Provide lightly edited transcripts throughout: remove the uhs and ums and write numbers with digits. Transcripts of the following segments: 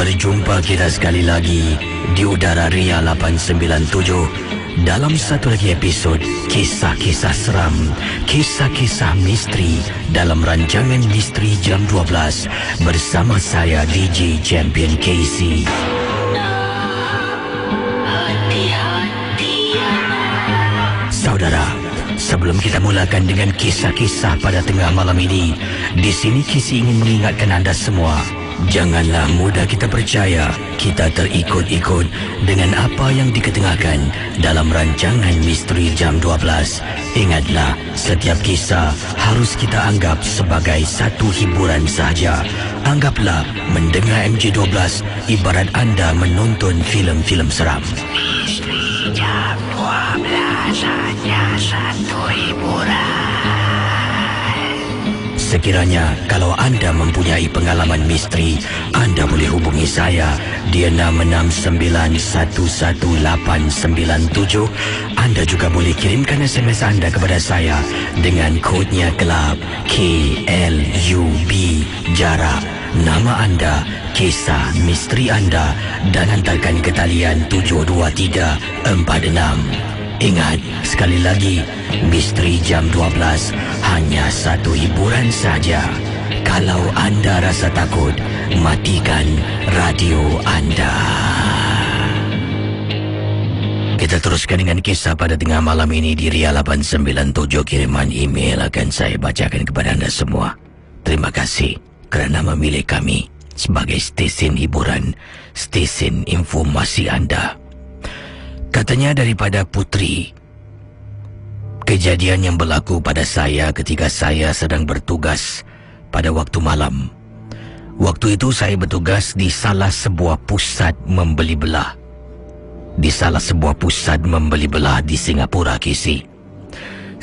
Berjumpa kita sekali lagi di udara Ria 897 dalam satu lagi episod Kisah-Kisah Seram, Kisah-Kisah Misteri dalam rancangan Misteri Jam 12 bersama saya DJ Champion KC. Saudara, sebelum kita mulakan dengan kisah-kisah pada tengah malam ini, di sini KC ingin mengingatkan anda semua, janganlah mudah kita percaya kita terikut-ikut dengan apa yang diketengahkan dalam rancangan Misteri Jam 12. Ingatlah, setiap kisah harus kita anggap sebagai satu hiburan sahaja. Anggaplah mendengar MJ12 ibarat anda menonton filem-filem seram. Misteri Jam 12 hanya satu hiburan. Sekiranya kalau anda mempunyai pengalaman misteri, anda boleh hubungi saya di 669111897. Anda juga boleh kirimkan SMS anda kepada saya dengan kodnya kelab KLUB, jarak, nama anda, kisah misteri anda dan hantarkan ke talian 72346. Ingat, sekali lagi, Misteri Jam 12 hanya satu hiburan saja. Kalau anda rasa takut, matikan radio anda. Kita teruskan dengan kisah pada tengah malam ini di Ria 897. Kiriman email akan saya bacakan kepada anda semua. Terima kasih kerana memilih kami sebagai stesen hiburan, stesen informasi anda. Katanya daripada Putri. Kejadian yang berlaku pada saya ketika saya sedang bertugas pada waktu malam. Waktu itu saya bertugas di salah sebuah pusat membeli belah. Di salah sebuah pusat membeli belah di Singapura, KC.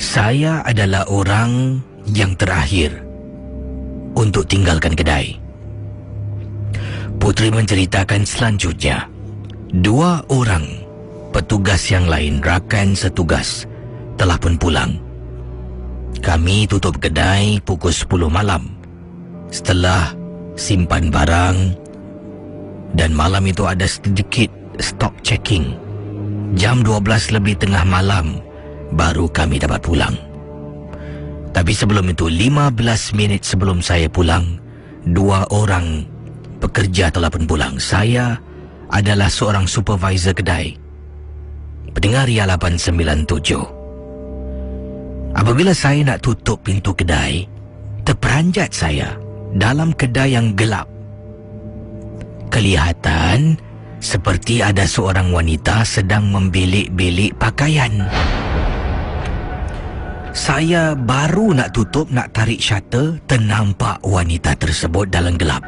Saya adalah orang yang terakhir untuk tinggalkan kedai. Putri menceritakan selanjutnya, 2 orang petugas yang lain, rakan setugas, telah pun pulang. Kami tutup kedai pukul 10 malam. Setelah simpan barang, dan malam itu ada sedikit stock checking. Jam 12 lebih tengah malam baru kami dapat pulang. Tapi sebelum itu, 15 minit sebelum saya pulang, 2 orang pekerja telah pun pulang. Saya adalah seorang supervisor kedai. Pendengar Ria 897. Apabila saya nak tutup pintu kedai, terperanjat saya dalam kedai yang gelap. Kelihatan seperti ada seorang wanita sedang membelik-belik pakaian. Saya baru nak tutup, nak tarik shutter, ternampak wanita tersebut dalam gelap.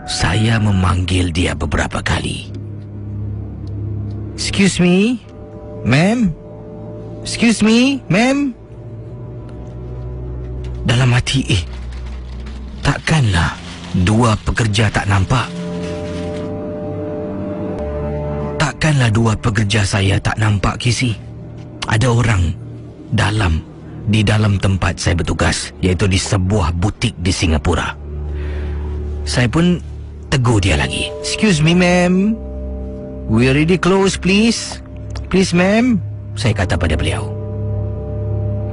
Saya memanggil dia beberapa kali. Excuse me, ma'am? Excuse me, ma'am? Dalam hati, takkanlah 2 pekerja tak nampak? Takkanlah 2 pekerja saya tak nampak, KC? Ada orang di dalam tempat saya bertugas, iaitu di sebuah butik di Singapura. Saya pun tegur dia lagi. Excuse me, ma'am? We already close, please. Please, ma'am, saya kata pada beliau.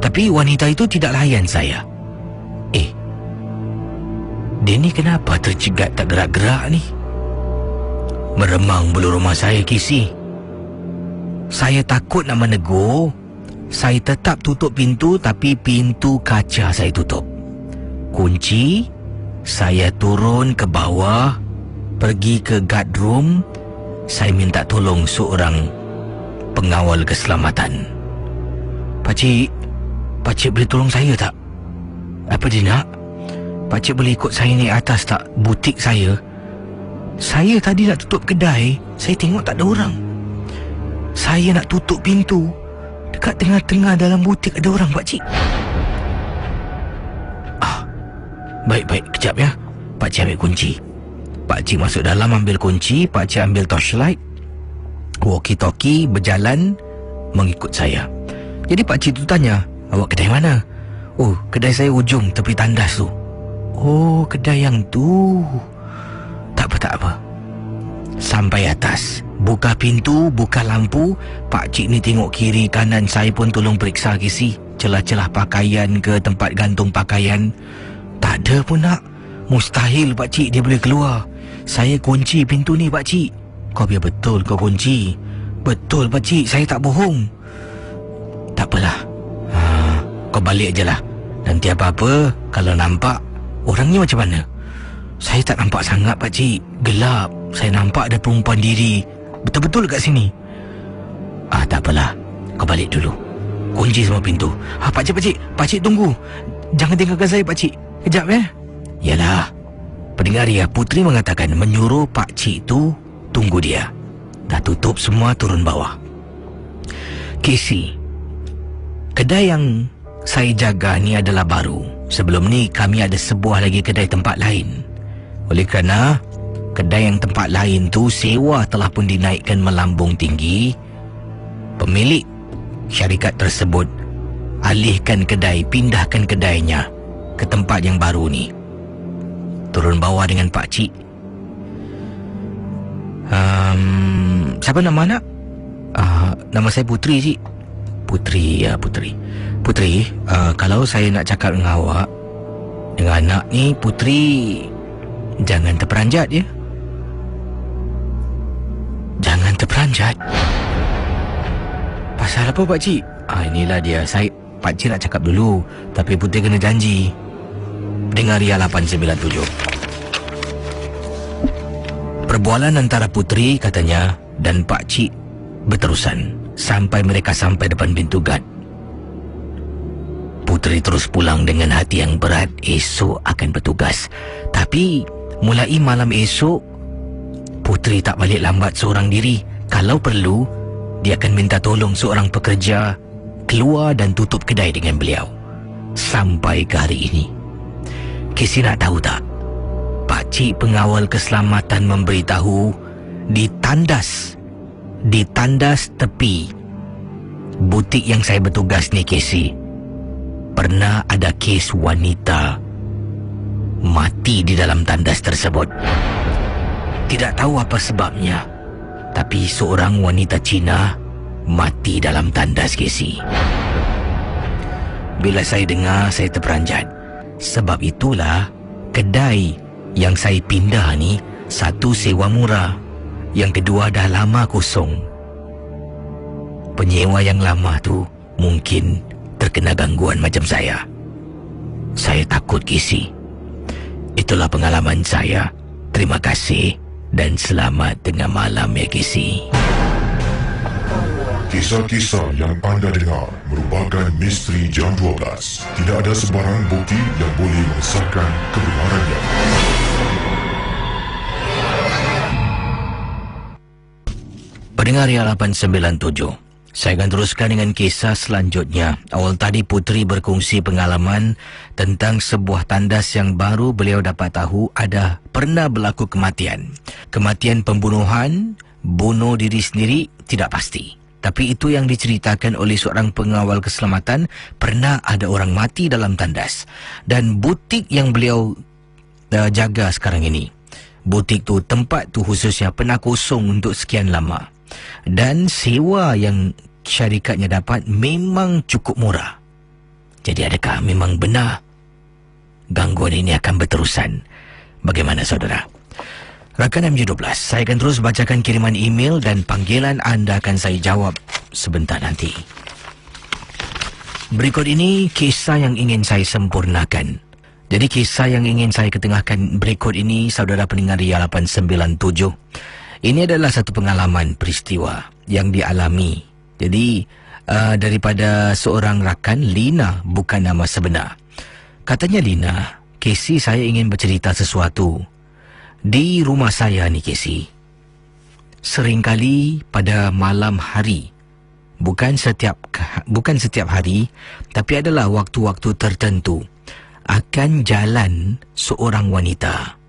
Tapi wanita itu tidak layan saya. Dia ni kenapa tercegat tak gerak-gerak ni? Meremang bulu rumah saya, KC. Saya takut nak menegur. Saya tetap tutup pintu, tapi pintu kaca saya tutup. Kunci, saya turun ke bawah, pergi ke guard room. Saya minta tolong seorang pengawal keselamatan. Pakcik boleh tolong saya tak? Apa dia nak? Pakcik boleh ikut saya naik atas tak butik saya? Saya tadi nak tutup kedai, saya tengok tak ada orang. Saya nak tutup pintu, dekat tengah-tengah dalam butik ada orang, pakcik. Baik, kejap ya. Pakcik ambil kunci. Pakcik masuk dalam ambil kunci, pakcik ambil torchlight, walkie-talkie, berjalan mengikut saya. Jadi pakcik tu tanya, awak kedai mana? Oh, kedai saya ujung tepi tandas tu. Oh, kedai yang tu. Tak apa. Sampai atas, buka pintu, buka lampu. Pakcik ni tengok kiri kanan. Saya pun tolong periksa kisi celah-celah pakaian ke tempat gantung pakaian. Tak ada pun nak. Mustahil pakcik dia boleh keluar. Saya kunci pintu ni pakcik. Kau biar betul kau kunci. Betul pakcik, saya tak bohong. Tak apalah. Kau balik je lah. Nanti apa-apa kalau nampak orangnya macam mana? Saya tak nampak sangat pakcik. Gelap. Saya nampak ada perempuan diri betul-betul kat sini. Tak apalah. Kau balik dulu. Kunci semua pintu. Pakcik. Pakcik tunggu. Jangan tinggalkan saya pakcik. Kejap ya. Yalah. Pendengar ya, Putri mengatakan menyuruh pakcik tu tunggu dia. Dah tutup semua, turun bawah. Casey, kedai yang saya jaga ni adalah baru. Sebelum ni kami ada sebuah lagi kedai tempat lain. Oleh kerana kedai yang tempat lain tu sewa telah pun dinaikkan melambung tinggi, pemilik syarikat tersebut pindahkan kedainya ke tempat yang baru ni. Turun bawah dengan pakcik. Siapa nama anak? Nama saya Putri, cik. Putri. Putri, kalau saya nak cakap dengan awak, dengan anak ni, Putri jangan terperanjat ya. Jangan terperanjat. Pasal apa pakcik? Inilah dia. Pakcik nak cakap dulu, tapi Putri kena janji. Dengar Ria 897. Perbualan antara Putri katanya dan pakcik berterusan sampai mereka sampai depan pintu gad. Putri terus pulang dengan hati yang berat. Esok akan bertugas. Tapi mulai malam esok, Putri tak balik lambat seorang diri. Kalau perlu, dia akan minta tolong seorang pekerja keluar dan tutup kedai dengan beliau. Sampai ke hari ini. Casey nak tahu tak? Pakcik pengawal keselamatan memberitahu di tandas tepi butik yang saya bertugas ni, Casey, pernah ada kes wanita mati di dalam tandas tersebut. Tidak tahu apa sebabnya, tapi seorang wanita Cina mati dalam tandas, Casey. Bila saya dengar, saya terperanjat. Sebab itulah kedai yang saya pindah ni, satu sewa murah, yang kedua dah lama kosong. Penyewa yang lama tu mungkin terkena gangguan macam saya. Saya takut, Casey. Itulah pengalaman saya. Terima kasih dan selamat tengah malam ya, Casey. Kisah-kisah yang anda dengar merupakan misteri jam 12. Tidak ada sebarang bukti yang boleh mengesahkan kebenarannya. Pendengar Ria 897, saya akan teruskan dengan kisah selanjutnya. Awal tadi Putri berkongsi pengalaman tentang sebuah tandas yang baru beliau dapat tahu ada pernah berlaku kematian. Kematian pembunuhan, bunuh diri sendiri, tidak pasti. Tapi itu yang diceritakan oleh seorang pengawal keselamatan, pernah ada orang mati dalam tandas. Dan butik yang beliau jaga sekarang ini, butik tu, tempat tu khususnya pernah kosong untuk sekian lama. Dan sewa yang syarikatnya dapat memang cukup murah. Jadi adakah memang benar gangguan ini akan berterusan? Bagaimana saudara? Rakan MJ12, saya akan terus bacakan kiriman email dan panggilan anda akan saya jawab sebentar nanti. Berikut ini kisah yang ingin saya sempurnakan. Jadi kisah yang ingin saya ketengahkan berikut ini, saudara pendengar Ria 897. Ini adalah satu pengalaman peristiwa yang dialami. Jadi daripada seorang rakan, Lina bukan nama sebenar. Katanya Lina, Casey, saya ingin bercerita sesuatu. Di rumah saya ni, Casey, seringkali pada malam hari, bukan setiap hari, tapi adalah waktu-waktu tertentu, akan jalan seorang wanita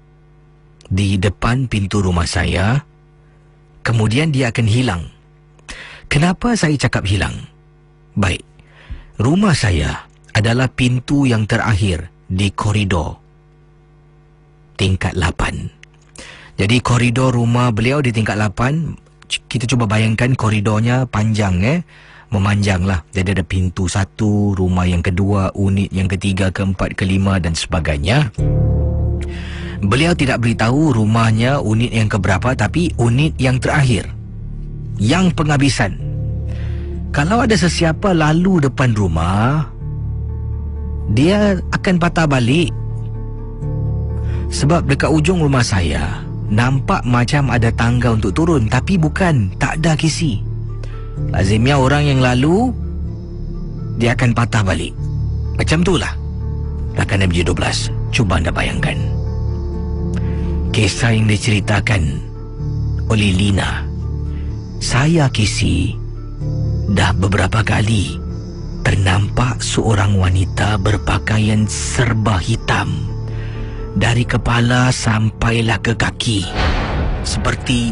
di depan pintu rumah saya, kemudian dia akan hilang. Kenapa saya cakap hilang? Baik, rumah saya adalah pintu yang terakhir di koridor tingkat 8. Jadi koridor rumah beliau di tingkat 8. Kita cuba bayangkan koridornya panjang, memanjang lah. Jadi ada pintu 1, rumah yang kedua, unit yang ketiga, keempat, kelima dan sebagainya. Beliau tidak beritahu rumahnya unit yang keberapa, tapi unit yang terakhir, yang penghabisan. Kalau ada sesiapa lalu depan rumah, dia akan patah balik. Sebab dekat ujung rumah saya nampak macam ada tangga untuk turun, tapi bukan, tak ada kisi. Lazimnya orang yang lalu, dia akan patah balik. Macam itulah Rakan MJ12. Cuba anda bayangkan kisah yang diceritakan oleh Lina. Saya kisi dah beberapa kali ternampak seorang wanita berpakaian serba hitam dari kepala sampailah ke kaki, seperti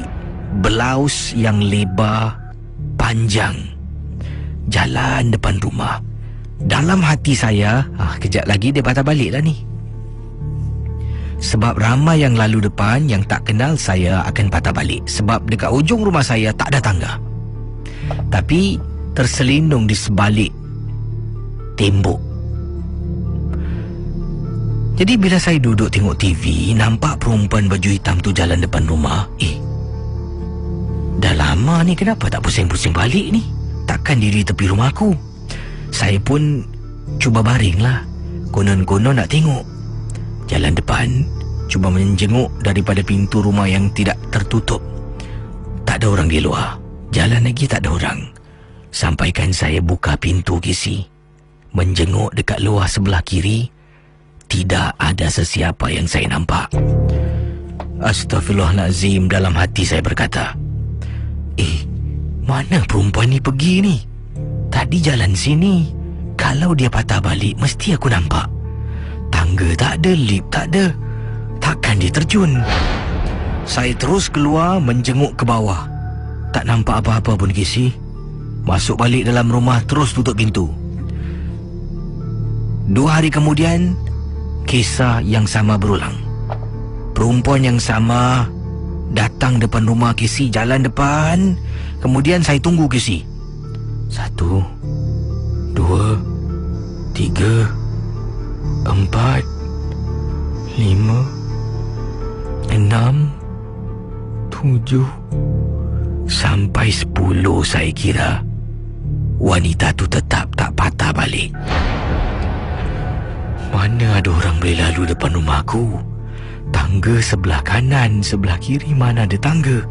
blaus yang lebar panjang, jalan depan rumah. Dalam hati saya, kejap lagi dia patah balik lah ni. Sebab ramai yang lalu depan yang tak kenal saya akan patah balik. Sebab dekat ujung rumah saya tak ada tangga, tapi terselindung di sebalik tembok. Jadi bila saya duduk tengok TV, nampak perempuan baju hitam tu jalan depan rumah. Dah lama ni, kenapa tak pusing-pusing balik ni? Takkan diri tepi rumah aku. Saya pun cuba baring lah. Konon-konon nak tengok jalan depan, cuba menjenguk daripada pintu rumah yang tidak tertutup. Tak ada orang di luar. Jalan lagi tak ada orang. Sampaikan saya buka pintu kisi, menjenguk dekat luar sebelah kiri, tidak ada sesiapa yang saya nampak. Astaghfirullahalazim, dalam hati saya berkata, mana perempuan ni pergi ni? Tadi jalan sini. Kalau dia patah balik, mesti aku nampak. Tangga tak ada, lift tak ada. Takkan dia terjun. Saya terus keluar menjenguk ke bawah. Tak nampak apa-apa pun kisi. Masuk balik dalam rumah, terus tutup pintu. 2 hari kemudian, kisah yang sama berulang. Perempuan yang sama datang depan rumah kisi, jalan depan. Kemudian saya tunggu kisi. 1, 2, 3, 4, 5, 6, 7 sampai 10 saya kira. Wanita tu tetap tak patah balik. Mana ada orang boleh lalu depan rumahku? Tangga sebelah kanan, sebelah kiri mana ada tangga?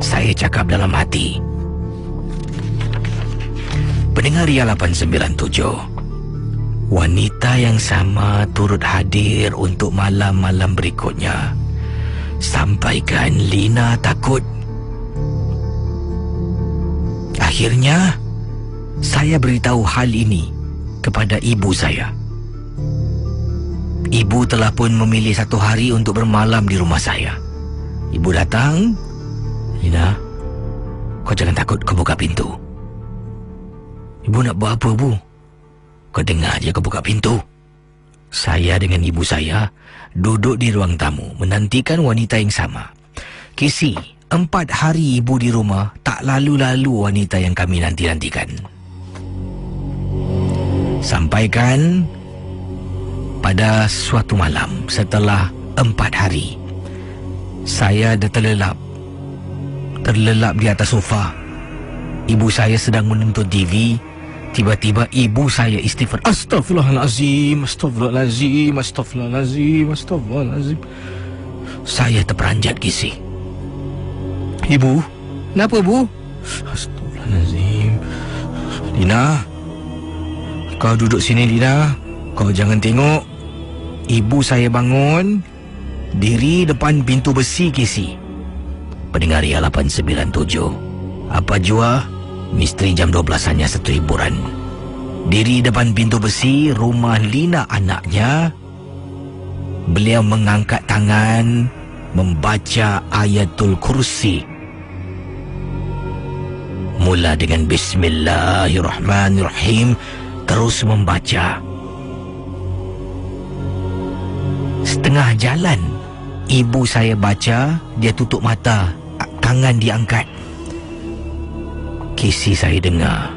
Saya cakap dalam hati. Pendengar Ria 897, wanita yang sama turut hadir untuk malam-malam berikutnya. Sampaikan Lina takut. Akhirnya saya beritahu hal ini kepada ibu saya. Ibu telah pun memilih 1 hari untuk bermalam di rumah saya. Ibu datang. Lina, kau jangan takut, kau buka pintu. Ibu nak buat apa, Bu? Kau dengar je, kau buka pintu. Saya dengan ibu saya duduk di ruang tamu menantikan wanita yang sama. Kisi, 4 hari ibu di rumah, tak lalu-lalu wanita yang kami nanti-nantikan. Sampaikan pada suatu malam setelah 4 hari, saya dah terlelap di atas sofa. Ibu saya sedang menonton TV. Tiba-tiba ibu saya istighfar. Astaghfirullahalazim, astaghfirullahalazim, astaghfirullahalazim, astaghfirullahalazim. Saya terperanjat kisi. Ibu, kenapa, Bu? Astaghfirullahalazim. Lina, kau duduk sini, Lina. Kau jangan tengok. Ibu saya bangun, diri depan pintu besi kisi. Pendengar Ria 897, apa jua, misteri jam 12 hanya satu hiburan. Diri depan pintu besi rumah Lina anaknya. Beliau mengangkat tangan, membaca ayatul kursi. Mula dengan Bismillahirrahmanirrahim, terus membaca. Setengah jalan Ibu saya baca, dia tutup mata, tangan diangkat. Kisi saya dengar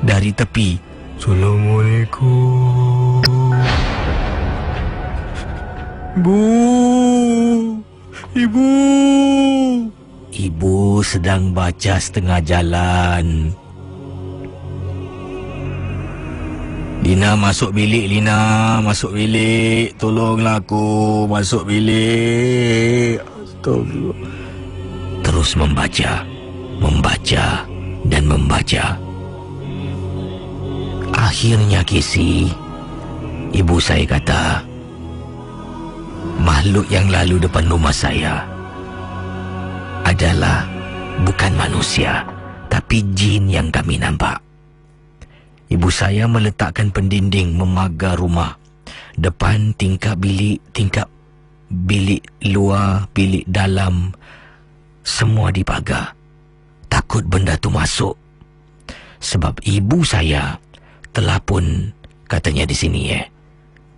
dari tepi, "Assalamualaikum. Bu, Ibu." Ibu sedang baca setengah jalan. "Lina, masuk bilik, Lina. Masuk bilik. Tolonglah aku. Masuk bilik." Astagfirullah. Terus membaca dan membaca. Akhirnya Kisi, ibu saya kata, makhluk yang lalu depan rumah saya adalah bukan manusia, tapi jin yang kami nampak. Ibu saya meletakkan pendinding memagar rumah. Depan tingkap bilik luar, bilik dalam, semua dipagar. Takut benda tu masuk. Sebab ibu saya telah pun, katanya di sini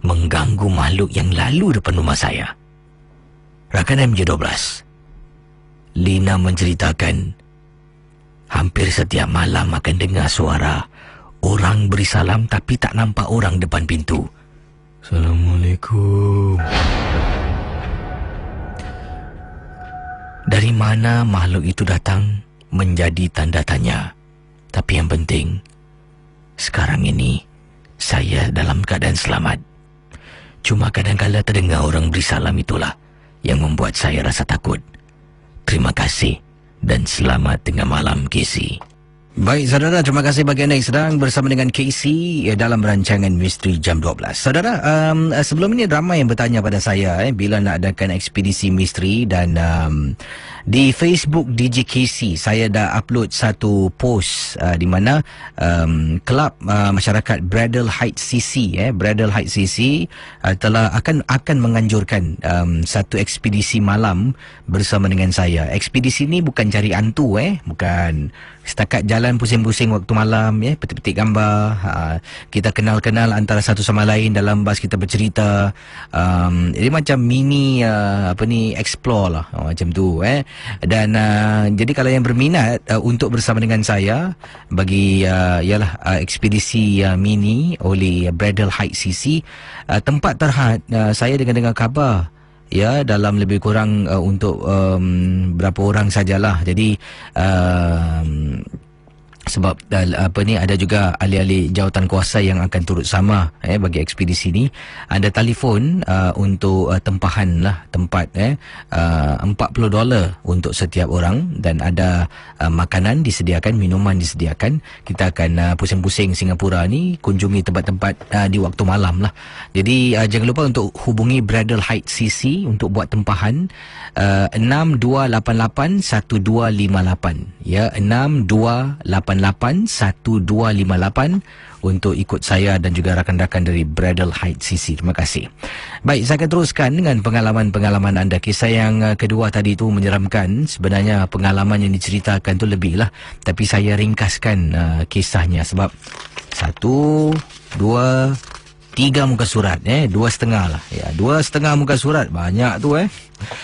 mengganggu makhluk yang lalu depan rumah saya. Rakan MJ12, Lina menceritakan hampir setiap malam akan dengar suara orang beri salam tapi tak nampak orang depan pintu. "Assalamualaikum." Dari mana makhluk itu datang menjadi tanda tanya. Tapi yang penting, sekarang ini saya dalam keadaan selamat. Cuma kadang-kadang terdengar orang beri salam itulah yang membuat saya rasa takut. Terima kasih dan selamat tengah malam, Casey. Baik saudara, terima kasih bagi anda yang sedang bersama dengan Casey dalam rancangan Misteri Jam 12. Saudara, sebelum ini ramai yang bertanya pada saya bila nak adakan ekspedisi misteri, dan di Facebook DJ Casey saya dah upload satu post di mana kelab masyarakat Bradle Heights CC Bradle Heights CC telah akan menganjurkan satu ekspedisi malam bersama dengan saya. Ekspedisi ni bukan cari hantu bukan setakat jalan pusing-pusing waktu malam petik-petik gambar, kita kenal-kenal antara satu sama lain dalam bas, kita bercerita, jadi macam mini explore lah macam tu dan jadi kalau yang berminat untuk bersama dengan saya bagi ekspedisi mini oleh Bradle Heights CC, tempat terhad saya dengar khabar dalam lebih kurang untuk berapa orang sajalah. Jadi sebab ada juga ahli-ahli jawatan kuasa yang akan turut sama bagi ekspedisi ni. Ada telefon untuk tempahan lah tempat $40 untuk setiap orang, dan ada makanan disediakan, minuman disediakan. Kita akan pusing-pusing Singapura ni, kunjungi tempat-tempat di waktu malam lah. Jadi jangan lupa untuk hubungi Bradle Heights CC untuk buat tempahan 6288-1258 6288-1258 untuk ikut saya dan juga rakan-rakan dari Bradle Heights CC. Terima kasih. Baik, saya akan teruskan dengan pengalaman-pengalaman anda. Kisah yang kedua tadi tu menyeramkan. Sebenarnya pengalaman yang diceritakan tu lebih lah, tapi saya ringkaskan kisahnya sebab 1, 2, 3 muka surat 2,5 lah 2,5 muka surat, banyak tu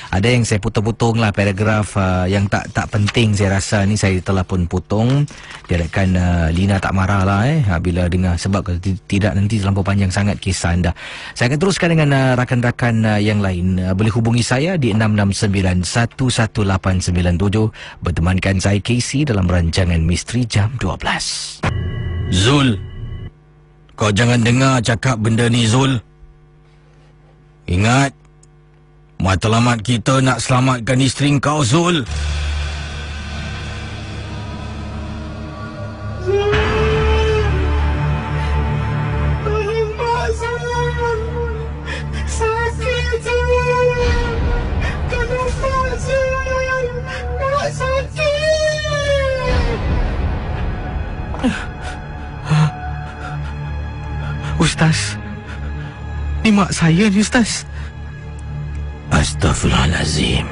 Ada yang saya potong-potong lah paragraf yang tak penting. Saya rasa ni saya telah pun potong, diharapkan Lina tak marah lah bila dengar, sebab kalau tidak nanti terlampau panjang sangat kisah anda. Saya akan teruskan dengan rakan-rakan yang lain. Boleh hubungi saya di 669-11897 bertemankan saya Casey dalam rancangan Misteri Jam 12. Zul, kau jangan dengar cakap benda ni, Zul. Ingat, matlamat kita nak selamatkan isteri kau, Zul. Ustaz, ni mak saya ni, Ustaz. Astaghfirullahalazim.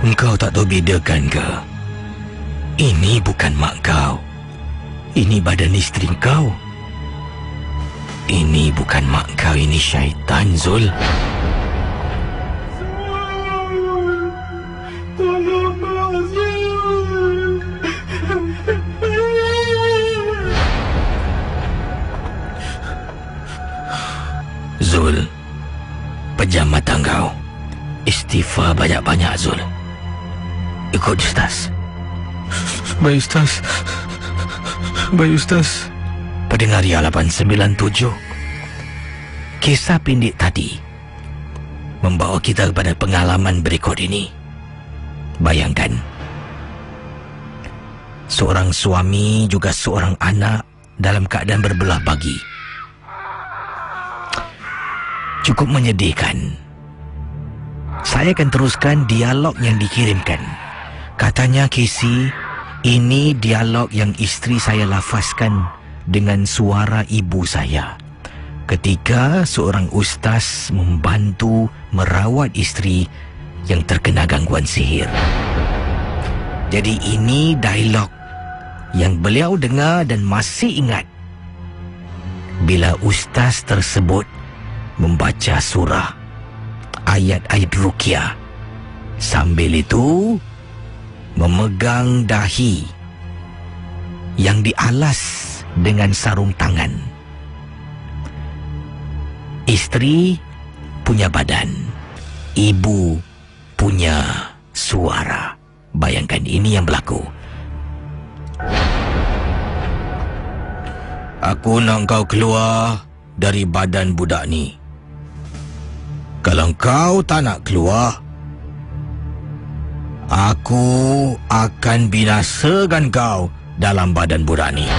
Engkau tak tahu bedakan ke? Ini bukan mak kau. Ini badan isteri kau. Ini bukan mak kau, ini syaitan, Zul. Tenang kau. Istighfar banyak-banyak, Zul. Ikut Ustaz. Baik Ustaz. Baik Ustaz. Pendengar Ria 897, kisah pindik tadi membawa kita kepada pengalaman berikut ini. Bayangkan, seorang suami juga seorang anak dalam keadaan berbelah bagi. Cukup menyedihkan. Saya akan teruskan dialog yang dikirimkan. Katanya Casey, ini dialog yang isteri saya lafazkan dengan suara ibu saya ketika seorang ustaz membantu merawat isteri yang terkena gangguan sihir. Jadi ini dialog yang beliau dengar dan masih ingat bila ustaz tersebut membaca surah, ayat-ayat ruqyah, sambil itu memegang dahi yang dialas dengan sarung tangan. Isteri punya badan, ibu punya suara. Bayangkan ini yang berlaku. Aku nak kau keluar dari badan budak ni. Kalau kau tak nak keluar, aku akan binasakan kau dalam badan budak ni.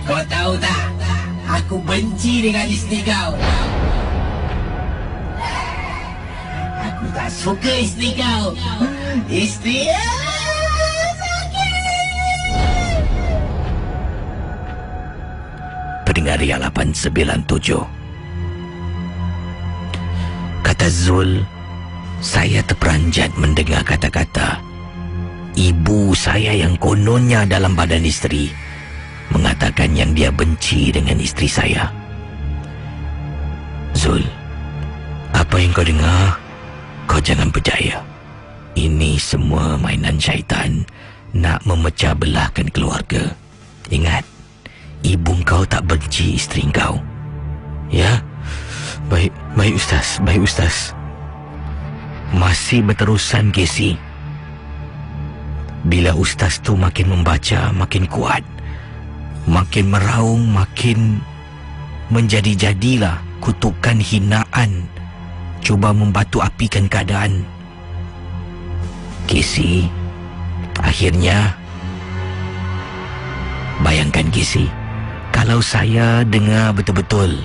Kau tahu tak, aku benci dengan isteri kau. Aku tak suka isteri kau. Isteri sakit. Pendengar Ria 897, kata Zul, saya terperanjat mendengar kata-kata ibu saya yang kononnya dalam badan isteri mengatakan yang dia benci dengan isteri saya. Zul, apa yang kau dengar, kau jangan percaya. Ini semua mainan syaitan nak memecah belahkan keluarga. Ingat, ibu kau tak benci isteri kau. Ya? Baik Ustaz, baik Ustaz. Masih berterusan Casey. Bila Ustaz tu makin membaca, makin kuat, makin meraung, makin menjadi-jadilah kutukan hinaan, cuba membatu apikan keadaan. Casey, akhirnya, bayangkan Casey, kalau saya dengar betul-betul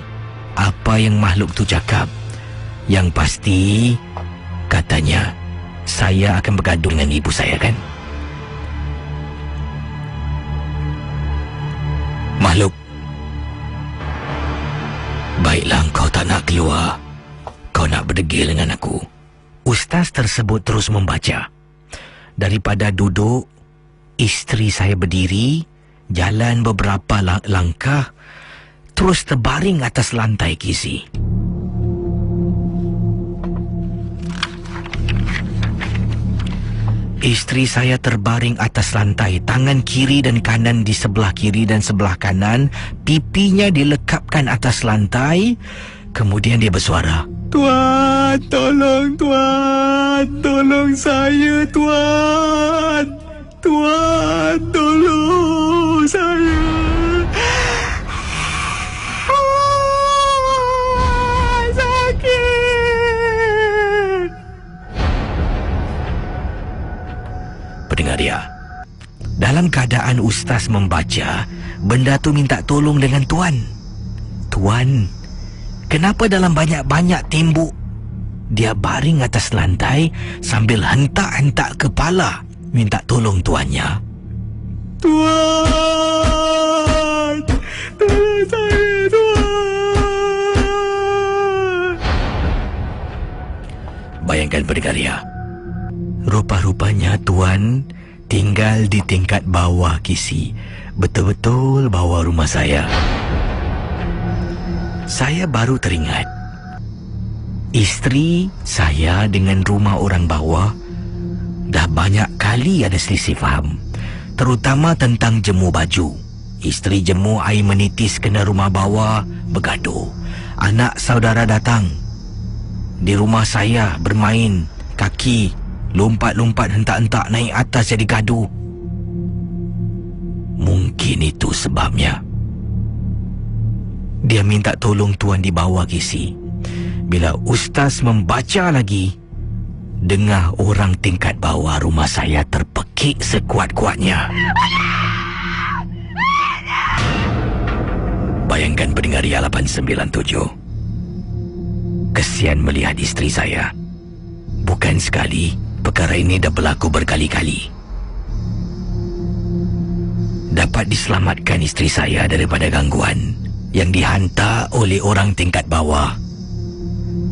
apa yang makhluk tu cakap, yang pasti katanya saya akan bergaduh dengan ibu saya, kan? Makhluk, baiklah kau tak nak keluar. Kau nak berdegil dengan aku. Ustaz tersebut terus membaca. Daripada duduk, isteri saya berdiri, jalan beberapa langkah, terus terbaring atas lantai Casey. Isteri saya terbaring atas lantai, tangan kiri dan kanan di sebelah kiri dan sebelah kanan, pipinya dilekapkan atas lantai. Kemudian dia bersuara, Tuan, tolong Tuan, tolong saya Tuan. Tuan, tolong saya. Pendengar dia, dalam keadaan ustaz membaca, benda tu minta tolong dengan Tuan. Tuan, kenapa dalam banyak-banyak tembok dia baring atas lantai sambil hentak-hentak kepala minta tolong tuannya? Tuan, tolong saya Tuan. Bayangkan pendengar dia, rupa-rupanya Tuan tinggal di tingkat bawah Casey. Betul-betul bawah rumah saya. Saya baru teringat Isteri saya dengan rumah orang bawah dah banyak kali ada selisih faham, terutama tentang jemur baju. Isteri jemur, air menitis kena rumah bawah, bergaduh. Anak saudara datang di rumah saya bermain, kaki lompat-lompat hentak-hentak naik atas jadi gaduh. Mungkin itu sebabnya. Dia minta tolong tuan di bawah, Kisi. Bila ustaz membaca lagi, dengar orang tingkat bawah rumah saya terpekik sekuat-kuatnya. Bayangkan pendengar Ria 897. Kesian melihat isteri saya. Bukan sekali, perkara ini dah berlaku berkali-kali. Dapat diselamatkan isteri saya daripada gangguan yang dihantar oleh orang tingkat bawah.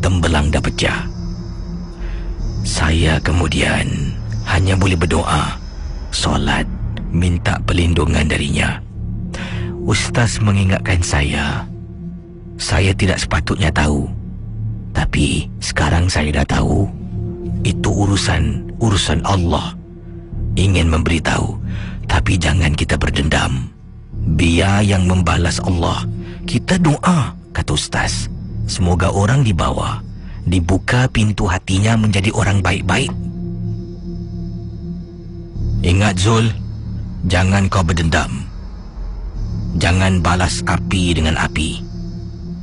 Tembelang dah pecah. Saya kemudian hanya boleh berdoa, solat, minta perlindungan darinya. Ustaz mengingatkan saya tidak sepatutnya tahu. Tapi sekarang saya dah tahu, itu urusan Allah. Ingin memberitahu, tapi jangan kita berdendam. Biar yang membalas Allah. Kita doa, kata ustaz. Semoga orang di bawah dibuka pintu hatinya menjadi orang baik-baik. Ingat Zul, jangan kau berdendam. Jangan balas api dengan api.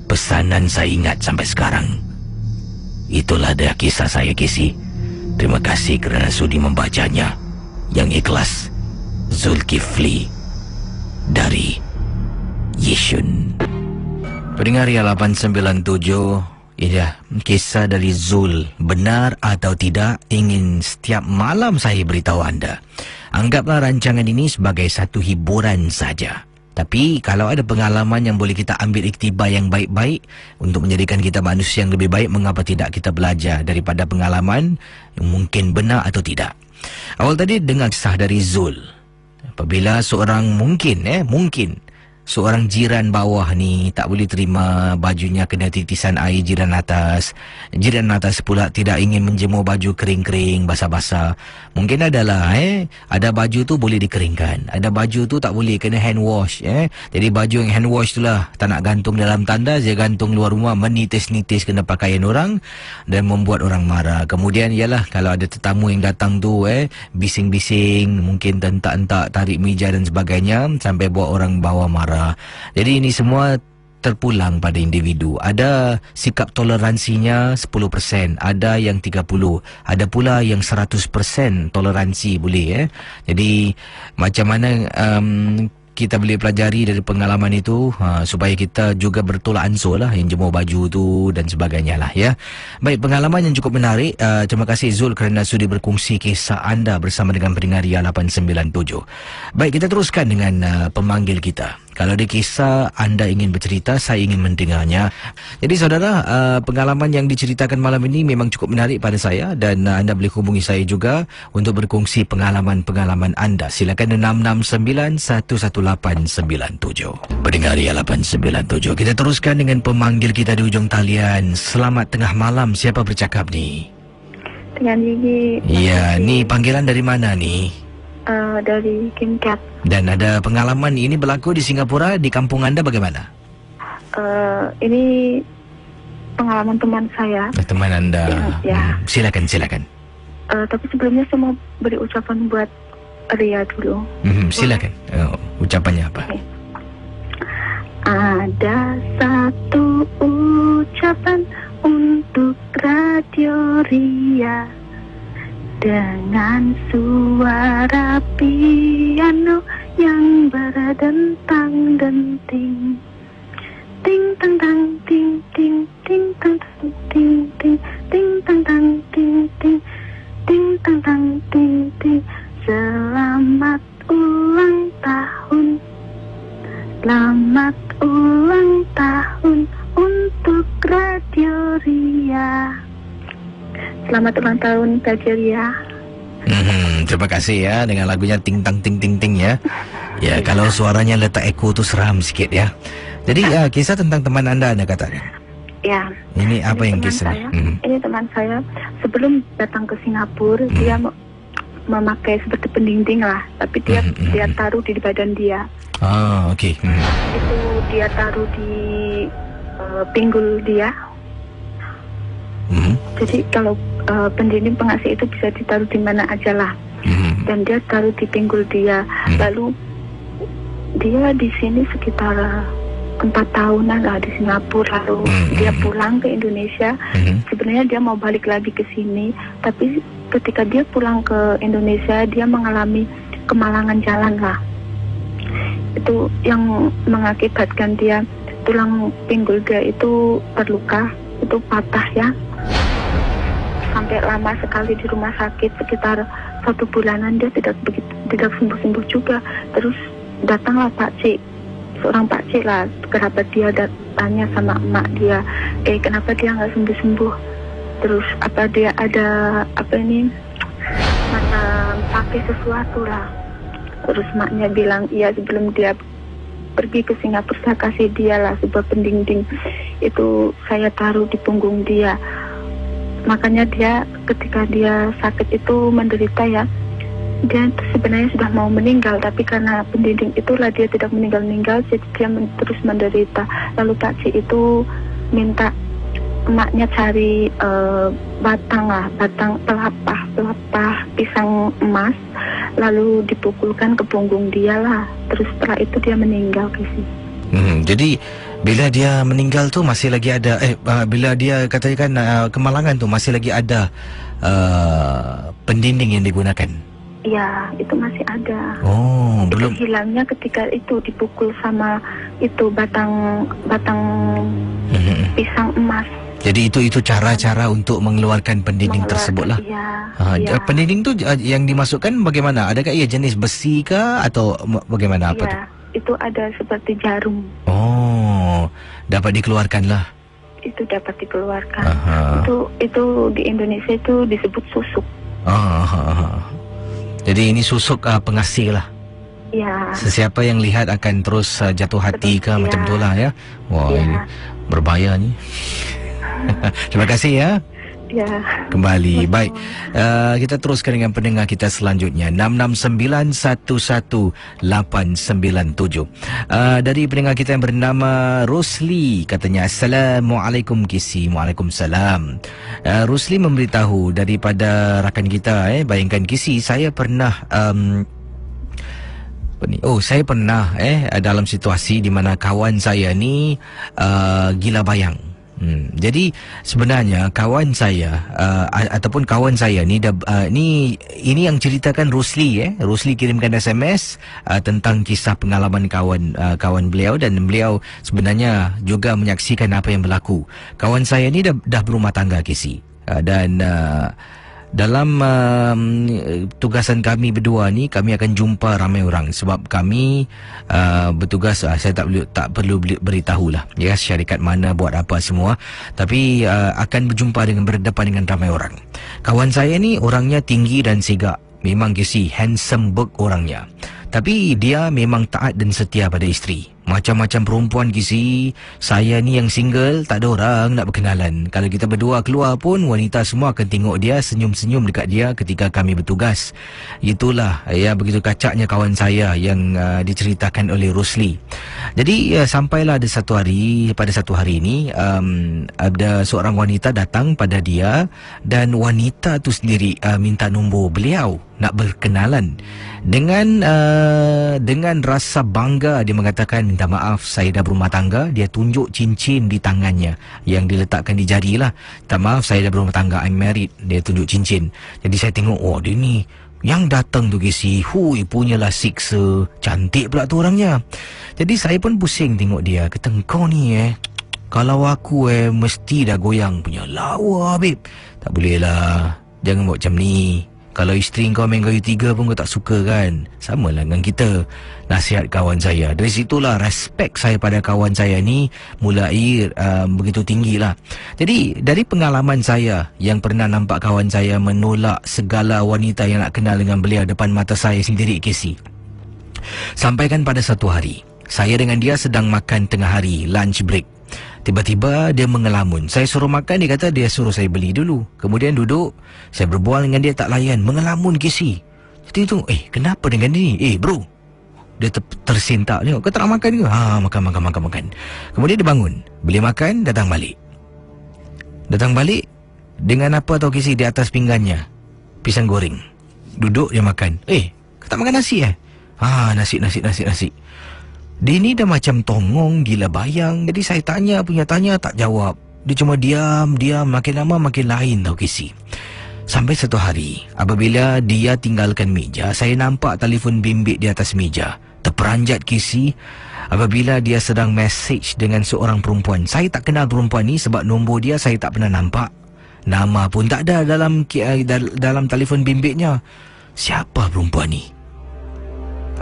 Pesanan saya ingat sampai sekarang. Itulah dia kisah saya, Kisi. Terima kasih kerana sudi membacanya. Yang ikhlas, Zulkifli dari Yishun. Pendengar Ria 897, ya, kisah dari Zul, benar atau tidak, ingin setiap malam saya beritahu anda. Anggaplah rancangan ini sebagai satu hiburan saja. Tapi kalau ada pengalaman yang boleh kita ambil iktibar yang baik-baik untuk menjadikan kita manusia yang lebih baik, mengapa tidak kita belajar daripada pengalaman yang mungkin benar atau tidak. Awal tadi dengar kisah dari Zul. Apabila seorang mungkin seorang jiran bawah ni tak boleh terima bajunya kena titisan air jiran atas. Jiran atas pula tidak ingin menjemur baju kering-kering, basah-basah. Mungkin adalah ada baju tu boleh dikeringkan, ada baju tu tak boleh, kena hand wash. Jadi baju yang hand wash tu lah tak nak gantung dalam tandas, dia gantung luar rumah, menitis-nitis kena pakaian orang dan membuat orang marah. Kemudian ialah kalau ada tetamu yang datang tu bising-bising, mungkin tentak-entak, tarik meja dan sebagainya sampai buat orang bawah marah. Jadi ini semua terpulang pada individu. Ada sikap toleransinya 10%, ada yang 30%, ada pula yang 100% toleransi boleh. Jadi macam mana kita boleh pelajari dari pengalaman itu supaya kita juga bertolak ansur lah yang jemur baju tu dan sebagainya lah ya. Baik, pengalaman yang cukup menarik. Terima kasih Zul kerana sudi berkongsi kisah anda bersama dengan pendengar Ria 897. Baik, kita teruskan dengan pemanggil kita. Kalau ada kisah anda ingin bercerita, saya ingin mendengarnya. Jadi saudara, pengalaman yang diceritakan malam ini memang cukup menarik pada saya dan anda boleh hubungi saya juga untuk berkongsi pengalaman-pengalaman anda. Silakan 669-11897. Pendengar Ria 897. Kita teruskan dengan pemanggil kita di ujung talian. Selamat tengah malam. Siapa bercakap ni? Dengan Gigi. Ya, ni panggilan dari mana ni? Dari King Cat. Dan ada pengalaman ini berlaku di Singapura, di kampung anda bagaimana? Ini pengalaman teman saya. Teman anda. Ya. Silakan. Tapi sebelumnya saya mau beri ucapan buat Ria dulu. Silakan. Ucapannya apa? Okay. Ada satu ucapan untuk Radio Ria. Dengan suara piano yang berdentang-denting, ting tang tang ting ting ting tang tang ting ting ting tang tang ting ting ting tang tang ting ting. Selamat ulang tahun, selamat ulang tahun untuk Radio Ria. Selamat ulang tahun Radio Ria. Terima kasih ya dengan lagunya ting tang ting ting ting ya. Ya, kalau suaranya letak echo tu seram sikit ya. Jadi kisah tentang teman anda katakan. Ya. Ini apa yang kisah? Ini teman saya sebelum datang ke Singapura dia memakai seperti pendinding lah, tapi dia taruh di badan dia. Okey. Itu dia taruh di pinggul dia. Jadi kalau pendinding pengasih itu bisa ditaruh di mana aja lah. Dan dia taruh di pinggul dia. Lalu dia di sini sekitar 4 tahunan lah di Singapura. Lalu dia pulang ke Indonesia. Sebenarnya dia mau balik lagi ke sini, tapi ketika dia pulang ke Indonesia dia mengalami kemalangan jalan lah. Itu yang mengakibatkan dia tulang pinggul dia itu terluka, itu patah ya. Sampai lama sekali di rumah sakit, sekitar 1 bulanan dia tidak sembuh-sembuh juga. Terus datanglah Pak Cik, seorang Pak Cik lah, kerabat dia tanya sama emak dia, kenapa dia nggak sembuh-sembuh? Terus apa dia ada macam pakai sesuatu lah. Terus emaknya bilang iya, sebelum dia pergi ke Singapura saya kasih dia lah sebuah pendinding, itu saya taruh di punggung dia. Makanya dia ketika dia sakit itu menderita ya, dia sebenarnya sudah mau meninggal, tapi karena pendinding itulah dia tidak meninggal, jadi dia terus menderita. Lalu Pak Cik itu minta emaknya cari batang pelepah pisang emas, lalu dipukulkan ke punggung dia lah. Terus setelah itu dia meninggal Kesi. Jadi bila dia meninggal tu masih lagi ada bila dia katakan kemalangan tu masih lagi ada pendinding yang digunakan. Iya, itu masih ada. Oh, belum hilangnya ketika itu dipukul sama itu batang pisang emas. Jadi itu cara-cara untuk mengeluarkan pendinding tersebut lah. Iya. Pendinding tu yang dimasukkan bagaimana? Adakah ia jenis besi ke atau bagaimana apa tu? Itu ada seperti jarum. Oh, dapat dikeluarkan lah. Itu dapat dikeluarkan. Itu di Indonesia itu disebut susuk. Jadi ini susuk pengasih lah. Ya. Sesiapa yang lihat akan terus jatuh hati ke macam tu lah ya. Wah, ini berbahaya ni. Terima kasih ya. Ya. Kembali. Baik. Kita teruskan dengan pendengar kita selanjutnya. 669-11897. Dari pendengar kita yang bernama Rosli, katanya Assalamualaikum Kisi. Waalaikumsalam. Rosli memberitahu daripada rakan kita, bayangkan Kisi, saya pernah saya pernah dalam situasi di mana kawan saya ni gila bayang. Jadi sebenarnya kawan saya ataupun kawan saya ni ini yang ceritakan Rosli. Rosli kirimkan SMS tentang kisah pengalaman kawan beliau, dan beliau sebenarnya juga menyaksikan apa yang berlaku. Kawan saya ni dah berumah tangga Kisi, dan dalam tugasan kami berdua ni, kami akan jumpa ramai orang sebab kami bertugas. Saya tak perlu beritahu lah ya syarikat mana, buat apa semua, tapi akan berjumpa berdepan dengan ramai orang. Kawan saya ni orangnya tinggi dan sigak, memang Kisi handsome berg orangnya, tapi dia memang taat dan setia pada isteri. Macam-macam perempuan Kisi, saya ni yang single, tak ada orang nak berkenalan. Kalau kita berdua keluar pun, wanita semua akan tengok dia, senyum-senyum dekat dia ketika kami bertugas. Itulah ya, begitu kacaknya kawan saya yang diceritakan oleh Rosli. Jadi sampailah pada satu hari ini ada seorang wanita datang pada dia, dan wanita tu sendiri minta nombor beliau, nak berkenalan. Dengan rasa bangga dia mengatakan, minta maaf saya dah berumah tangga. Dia tunjuk cincin di tangannya yang diletakkan di jari lah. Minta maaf saya dah berumah tangga, I'm married. Dia tunjuk cincin. Jadi saya tengok, dia ni yang datang tu Kisi, punyalah siksa. Cantik pula tu orangnya. Jadi saya pun pusing tengok dia. Kata, kau ni kalau aku mesti dah goyang punya lawa babe. Tak boleh lah, jangan buat macam ni. Kalau isteri kau main kayu 3 pun kau tak suka kan? Sama lah dengan kita. Nasihat kawan saya. Dari situlah respect saya pada kawan saya ni mulai begitu tinggi lah. Jadi dari pengalaman saya yang pernah nampak kawan saya menolak segala wanita yang nak kenal dengan beliau depan mata saya sendiri Kisi. Sampaikan pada satu hari, saya dengan dia sedang makan tengah hari, lunch break. Tiba-tiba dia mengelamun. Saya suruh makan, dia kata dia suruh saya beli dulu. Kemudian duduk, saya berbual dengan dia, tak layan, mengelamun Casey. Jadi tu, kenapa dengan ni? Bro, dia tersentak tengok, kau tak nak makan ke? Makan. Kemudian dia bangun, beli makan, datang balik dengan apa tahu Casey di atas pinggannya? Pisang goreng. Duduk dia makan. Kau tak makan nasi nasi. Dia ni dah macam tongong, gila bayang. Jadi saya tanya tak jawab. Dia cuma diam, makin lama makin lain tau Casey. Sampai satu hari, apabila dia tinggalkan meja, saya nampak telefon bimbit di atas meja. Terperanjat Casey apabila dia sedang message dengan seorang perempuan. Saya tak kenal perempuan ni sebab nombor dia saya tak pernah nampak. Nama pun tak ada dalam telefon bimbitnya. Siapa perempuan ni?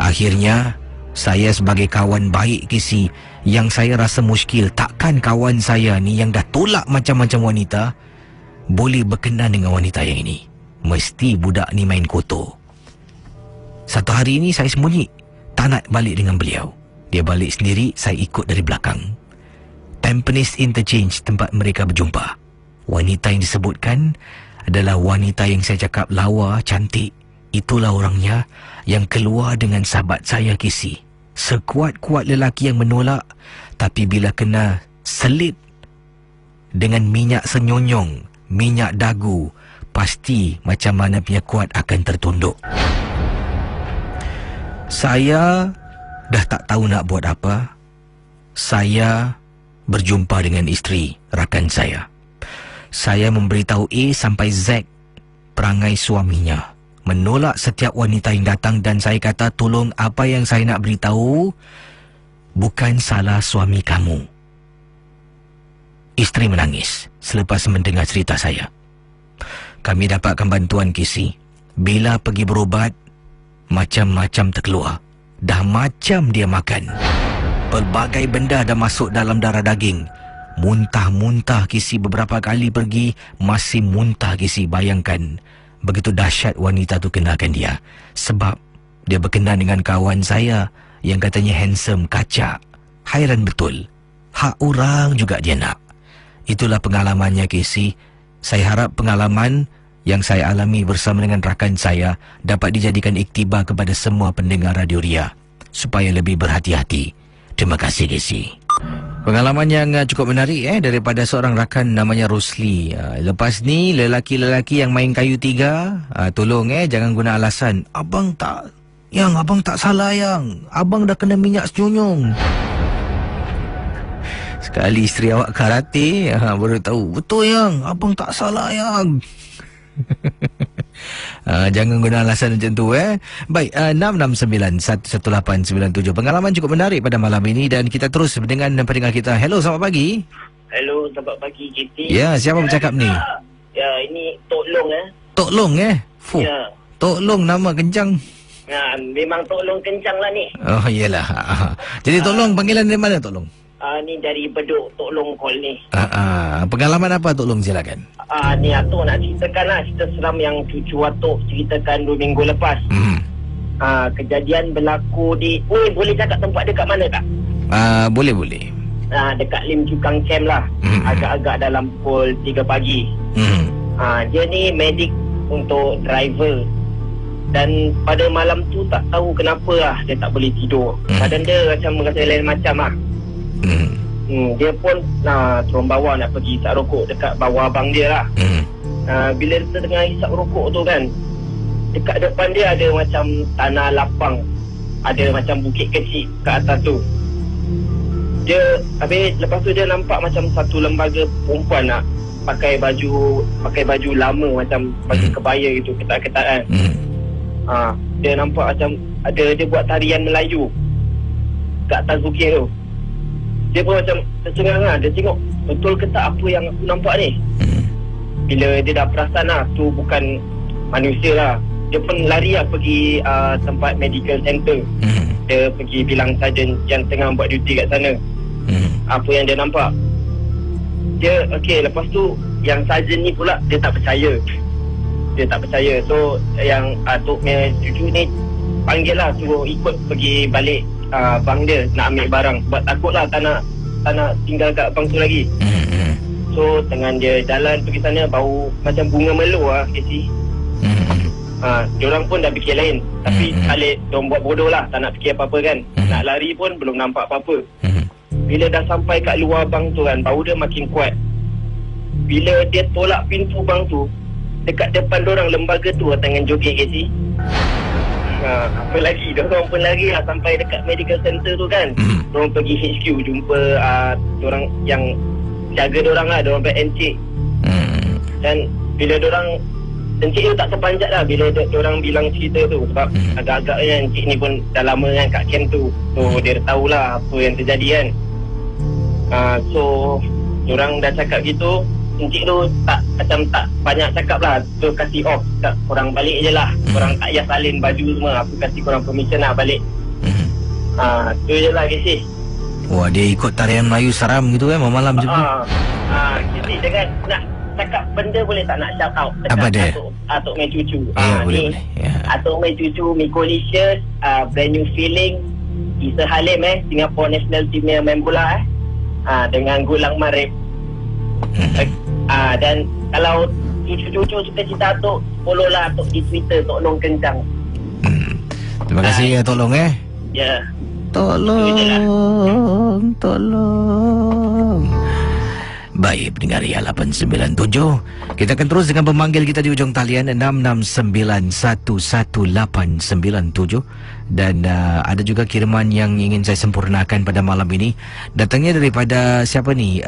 Akhirnya, saya sebagai kawan baik Casey, yang saya rasa muskil, takkan kawan saya ni yang dah tolak macam-macam wanita boleh berkenan dengan wanita yang ini. Mesti budak ni main kotor. Satu hari ini saya sembunyi, tak nak balik dengan beliau. Dia balik sendiri, saya ikut dari belakang. Tampines Interchange tempat mereka berjumpa. Wanita yang disebutkan adalah wanita yang saya cakap lawa, cantik. Itulah orangnya yang keluar dengan sahabat saya Casey. Sekuat-kuat lelaki yang menolak, tapi bila kena selit dengan minyak senyonyong, minyak dagu, pasti macam mana punya kuat akan tertunduk. Saya dah tak tahu nak buat apa. Saya berjumpa dengan isteri rakan saya. Saya memberitahu A sampai Z perangai suaminya, menolak setiap wanita yang datang, dan saya kata tolong apa yang saya nak beritahu bukan salah suami kamu. Isteri menangis selepas mendengar cerita saya. Kami dapatkan bantuan Casey. Bila pergi berubat, macam-macam terkeluar. Dah macam dia makan. Pelbagai benda dah masuk dalam darah daging. Muntah-muntah Casey, beberapa kali pergi masih muntah Casey. Bayangkan begitu dahsyat wanita tu kenalkan dia. Sebab dia berkenan dengan kawan saya yang katanya handsome, kacak. Hairan betul. Hak orang juga dia nak. Itulah pengalamannya Casey. Saya harap pengalaman yang saya alami bersama dengan rakan saya dapat dijadikan iktibar kepada semua pendengar Radio Ria supaya lebih berhati-hati. Terima kasih Casey. Pengalaman yang cukup menarik daripada seorang rakan namanya Rosli. Lepas ni lelaki-lelaki yang main kayu tiga, tolong jangan guna alasan abang tak salah yang. Abang dah kena minyak senyonyong. Sekali isteri awak karate, baru tahu betul yang abang tak salah yang. Jangan guna alasan macam tu Baik, 669-11897. Pengalaman cukup menarik pada malam ini. Dan kita terus dengan pendengar kita. Hello, selamat pagi. Hello, selamat pagi JT. Ya, siapa bercakap ni? Ya, ini Tok Long Tok Long Fuh. Ya. Tok Long nama kencang. Memang Tok Long kencang lah ni. Oh iyalah. Jadi Tok Long, panggilan dari mana Tok Long? Ni dari Bedok, Tok Long call ni. Pengalaman apa Tok Long, silakan. Ni Atuk nak ceritakan lah cerita seram yang cucu Atuk ceritakan 2 minggu lepas. Kejadian berlaku di... boleh cakap tempat dekat mana tak? Boleh. Dekat Lim Chu Kang Camp lah. Agak-agak dalam pukul 3 pagi. Dia ni medik untuk driver. Dan pada malam tu tak tahu kenapa lah dia tak boleh tidur. Badan dia macam rasa lain macam lah. Dia pun turun bawah nak pergi hisap rokok dekat bawah abang dia lah. Bila dia tengah hisap rokok tu kan, dekat depan dia ada macam tanah lapang, ada macam bukit kecil kat atas tu. Lepas tu dia nampak macam satu lembaga perempuan nak pakai baju lama, macam baju kebaya gitu, ketat-ketat kan. Dia nampak macam dia buat tarian Melayu kat atas bukit tu. Dia pun macam tercengang lah. Dia tengok betul ke tak apa yang aku nampak ni. Bila dia dah perasan lah tu bukan manusia lah, dia pun lari lah pergi tempat medical center. Dia pergi bilang sarjan yang tengah buat duty kat sana apa yang dia nampak. Dia lepas tu yang sarjan ni pula dia tak percaya. So yang Atuk punya cucu ni panggil lah, suruh ikut pergi balik bang dia nak ambil barang. Sebab takut lah tak nak nak tinggal kat abang tu lagi. So dengan dia jalan pergi sana, bau macam bunga melo lah Casey. Diorang pun dah fikir lain. Tapi balik diorang buat bodoh lah, tak nak fikir apa-apa kan. Nak lari pun belum nampak apa-apa. Bila dah sampai kat luar bang tu kan, bau dia makin kuat. Bila dia tolak pintu bang tu, dekat depan diorang lembaga tu tengah joget Casey. Apa lagi, diorang pun lari lah sampai dekat medical center tu kan. Diorang pergi HQ jumpa diorang yang jaga diorang lah, diorang buat encik. Dan bila diorang, encik tu tak terpanjat lah bila diorang bilang cerita tu. Sebab agak-agaknya encik ni pun dah lama kan kat camp tu. So dia tahulah apa yang terjadi kan. So diorang dah cakap gitu, encik tu tak banyak cakap lah. Tu kasih off, tak, korang balik je lah. Korang tak payah salin baju semua, aku kasih korang permission lah balik. Tu je lah Casey. Wah, dia ikut tarian Melayu seram gitu kan, malam juga. Casey jangan nak cakap benda boleh tak nak shout out. Apa dia? Atuk Mei Cucu. Boleh. Atuk Mei Cucu, Mikolicious, brand new feeling. Isa Halim Singapore National Team main bola dengan Gulang Marib. Dan kalau cucu-cucu suka cerita Atuk, follow lah Atuk di Twitter, Tok Long Kencang. Terima kasih tolong Ya. Tolong. Baik, pendengar Ria 897. Kita akan terus dengan pemanggil kita di ujung talian 66911897. Dan ada juga kiriman yang ingin saya sempurnakan pada malam ini. Datangnya daripada siapa ni?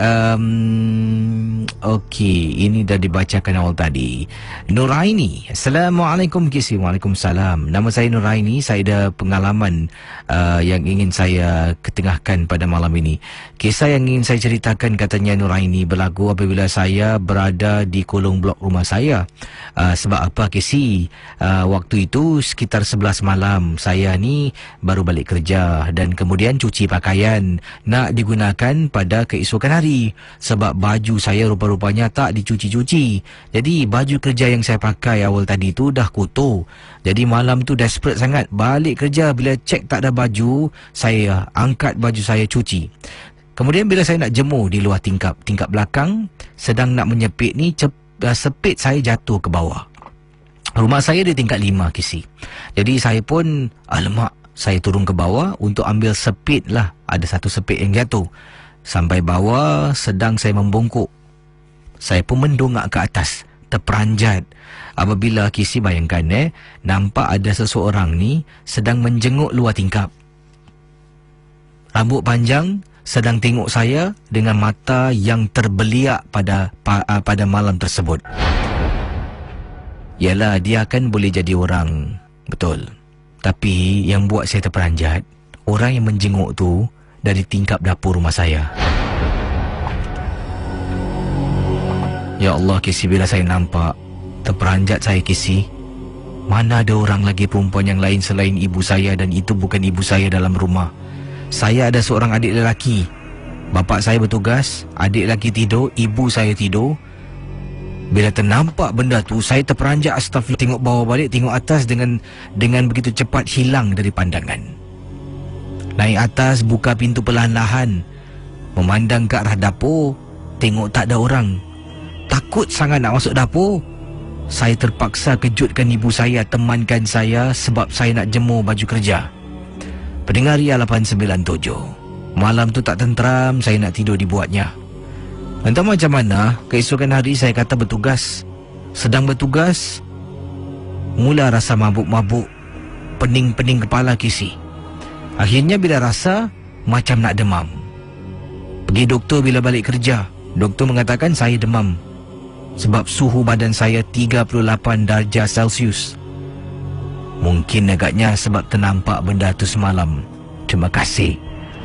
Okey, ini dah dibacakan awal tadi. Nuraini. Assalamualaikum Kisi. Waalaikumsalam. Nama saya Nuraini. Saya ada pengalaman yang ingin saya ketengahkan pada malam ini. Kisah yang ingin saya ceritakan, katanya Nuraini, berlaku apabila saya berada di kolong blok rumah saya. Sebab apa Kisi? Waktu itu sekitar 11 malam. Saya ni baru balik kerja dan kemudian cuci pakaian nak digunakan pada keesokan hari. Sebab baju saya rupa-rupanya tak dicuci-cuci. Jadi baju kerja yang saya pakai awal tadi tu dah kotor. Jadi malam tu desperate sangat. Balik kerja, bila cek tak ada baju, saya angkat baju saya cuci. Kemudian bila saya nak jemur di luar tingkap belakang, sedang nak menyepit ni, sepit saya jatuh ke bawah. Rumah saya di tingkat 5 Kisi. Jadi saya pun, alamak, saya turun ke bawah untuk ambil sepit lah. Ada satu sepit yang jatuh. Sampai bawah, sedang saya membungkuk. Saya pun mendongak ke atas, terperanjat. Apabila Kisi bayangkan nampak ada seseorang ni sedang menjenguk luar tingkap. Rambut panjang, sedang tengok saya dengan mata yang terbeliak pada malam tersebut. Yalah, dia kan boleh jadi orang, betul. Tapi yang buat saya terperanjat, orang yang menjenguk tu dari tingkap dapur rumah saya. Ya Allah Kisi, bila saya nampak, terperanjat saya Kisi. Mana ada orang lagi perempuan yang lain selain ibu saya, dan itu bukan ibu saya dalam rumah. Saya ada seorang adik lelaki. Bapa saya bertugas, adik lelaki tidur, ibu saya tidur. Bila ternampak benda tu, saya terperanjat, astagfirullah, tengok bawah balik, tengok atas dengan begitu cepat hilang dari pandangan. Naik atas, buka pintu perlahan-lahan, memandang ke arah dapur, tengok tak ada orang. Takut sangat nak masuk dapur. Saya terpaksa kejutkan ibu saya, temankan saya sebab saya nak jemur baju kerja. Pendengar Ria 897, malam tu tak tenteram, saya nak tidur dibuatnya. Entah macam mana, keesokan hari saya kata bertugas. Sedang bertugas, mula rasa mabuk-mabuk, pening-pening kepala Kisi. Akhirnya bila rasa macam nak demam, pergi doktor bila balik kerja. Doktor mengatakan saya demam sebab suhu badan saya 38 darjah Celsius. Mungkin agaknya sebab ternampak benda tu semalam. Terima kasih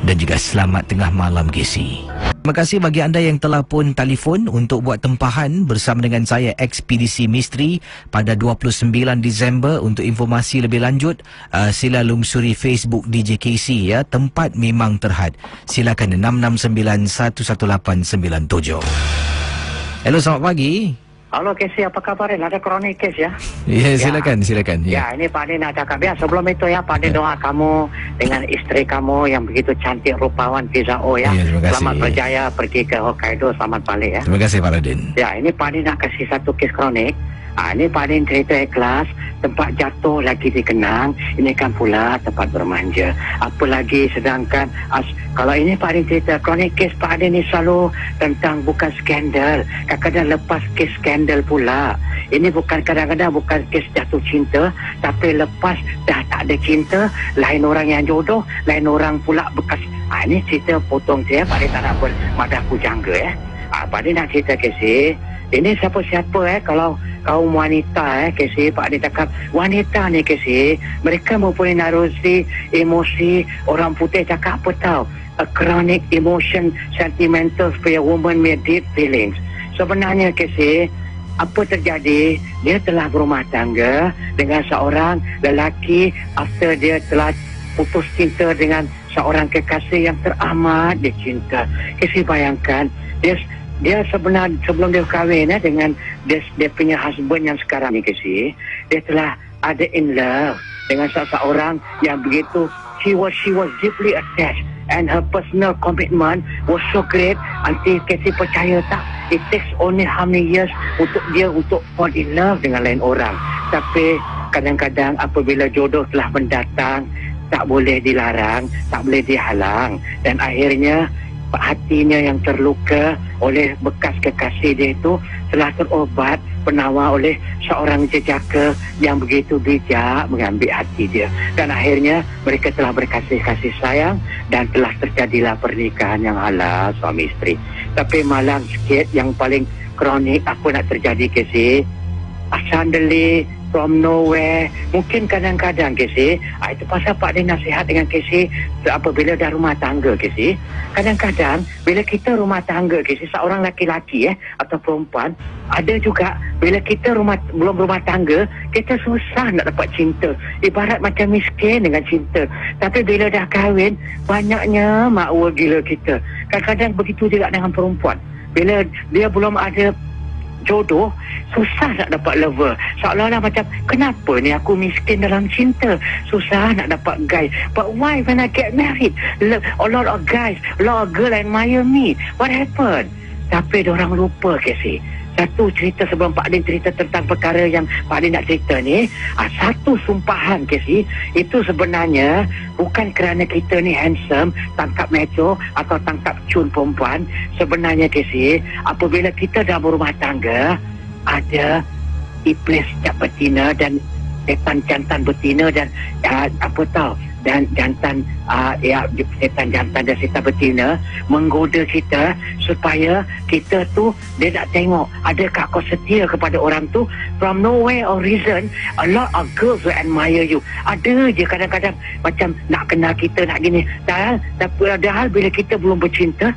dan juga selamat tengah malam Kisi. Terima kasih bagi anda yang telah pun telefon untuk buat tempahan bersama dengan saya Ekspedisi Misteri pada 29 Disember. Untuk informasi lebih lanjut, sila lungsuri Facebook DJ KC ya. Tempat memang terhad. Silakan 669-11897. Hello, selamat pagi. Halo Casey, apa kabar? Ada kronik kes ya? Ya, silakan. Ya, ini Pak Din ada kabar. Sebelum itu ya, Pak Din doa kamu dengan istri kamu yang begitu cantik rupawan Fizao ya. Terima kasih. Selamat berjaya pergi ke Hokkaido, selamat balik ya. Terima kasih Pak Radin. Ya, ini Pak Din nak kasih satu kes kronik. Ini Pak Din cerita ikhlas, tempat jatuh lagi dikenang, ini kan pula tempat bermanja. Apa lagi sedangkan kalau ini Pak Din cerita kronik kes Pak Din ni selalu tentang bukan skandal, kadang-kadang lepas kes skandal pula. Ini bukan kadang-kadang bukan kes jatuh cinta, tapi lepas dah tak ada cinta, lain orang yang jodoh, lain orang pula bekas. Ini cerita potong saya, Pak Din tak nak bermadah pujangga ya. Pak Din nak cerita kes ini siapa-siapa kalau kaum wanita Casey, Pak Din cakap wanita ni Casey, mereka mempunyai narusi emosi. Orang putih cakap apa tahu, a chronic emotion sentimental for a woman with deep feelings. Sebenarnya Casey, apa terjadi, dia telah berumah tangga dengan seorang lelaki after dia telah putus cinta dengan seorang kekasih yang teramat dia cinta. Casey bayangkan, dia sebenarnya sebelum dia kahwin dengan dia punya husband yang sekarang ni Casey, dia telah ada in love dengan seseorang yang begitu she was deeply attached, and her personal commitment was so great until Casey percaya tak, it takes only how many years untuk dia fall in love dengan lain orang. Tapi kadang-kadang apabila jodoh telah mendatang, tak boleh dilarang, tak boleh dihalang, dan akhirnya hatinya yang terluka oleh bekas kekasih dia itu telah terobat penawar oleh seorang jejaka yang begitu bijak mengambil hati dia, dan akhirnya mereka telah berkasih-kasih sayang dan telah terjadilah pernikahan yang halal suami isteri. Tapi malang sikit yang paling kronik apa nak terjadi Casey, suddenly from nowhere, mungkin kadang-kadang Casey, itu pasal Pak Din nasihat dengan Casey apabila dah rumah tangga Casey, kadang-kadang bila kita rumah tangga Casey, seorang laki-laki atau perempuan, ada juga bila kita belum rumah tangga, kita susah nak dapat cinta, ibarat macam miskin dengan cinta. Tapi bila dah kahwin, banyaknya makwa gila kita. Kadang-kadang begitu juga dengan perempuan, bila dia belum ada jodoh, susah nak dapat lover. Seolah-olah macam, kenapa ni aku miskin dalam cinta, susah nak dapat guys. But why when I get married, a lot of guys, a lot of girls admire me, what happened? Tapi diorang lupa Casey. Satu cerita sebelum Pak Din cerita tentang perkara yang Pak Din nak cerita ni, satu sumpahan Casey, itu sebenarnya bukan kerana kita ni handsome, tangkap macho atau tangkap cun perempuan. Sebenarnya Casey, apabila kita dah berumah tangga, ada iblis betina dan setan jantan betina dan apa tahu, dan jantan setan jantan dan setan betina menggoda kita supaya kita tu, dia nak tengok adakah kau setia kepada orang tu. From nowhere or reason, a lot of girls will admire you. Ada je kadang-kadang macam nak kenal kita, nak gini, padahal bila kita belum bercinta,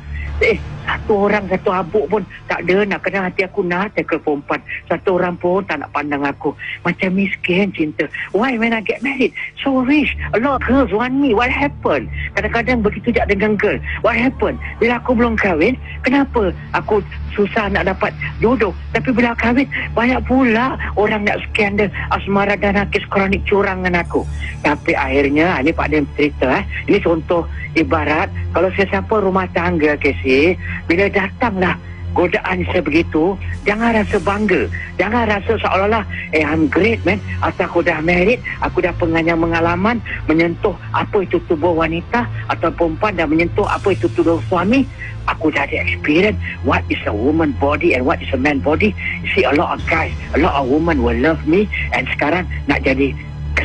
satu orang, satu habuk pun tak ada nak kenal hati aku, nak tackle perempuan. Satu orang pun tak nak pandang aku. Macam miskin cinta. Why when I get married? So rich. A lot of girls want me. What happened? Kadang-kadang begitu je dengan girl. What happened? Bila aku belum kahwin, kenapa aku susah nak dapat jodoh? Tapi bila kahwin, banyak pula orang nak skandal asmara dan nakis kronik curang dengan aku. Tapi akhirnya, ini Pak Din cerita, ini contoh ibarat kalau sesiapa rumah tangga Casey, bila datanglah godaan sebegitu, jangan rasa bangga, jangan rasa seolah-olah I'm great man, atau aku dah married, aku dah pengalaman menyentuh apa itu tubuh wanita atau perempuan, dan menyentuh apa itu tubuh suami. Aku dah ada experience what is a woman body and what is a man body. You see, a lot of guys, a lot of women will love me, and sekarang nak jadi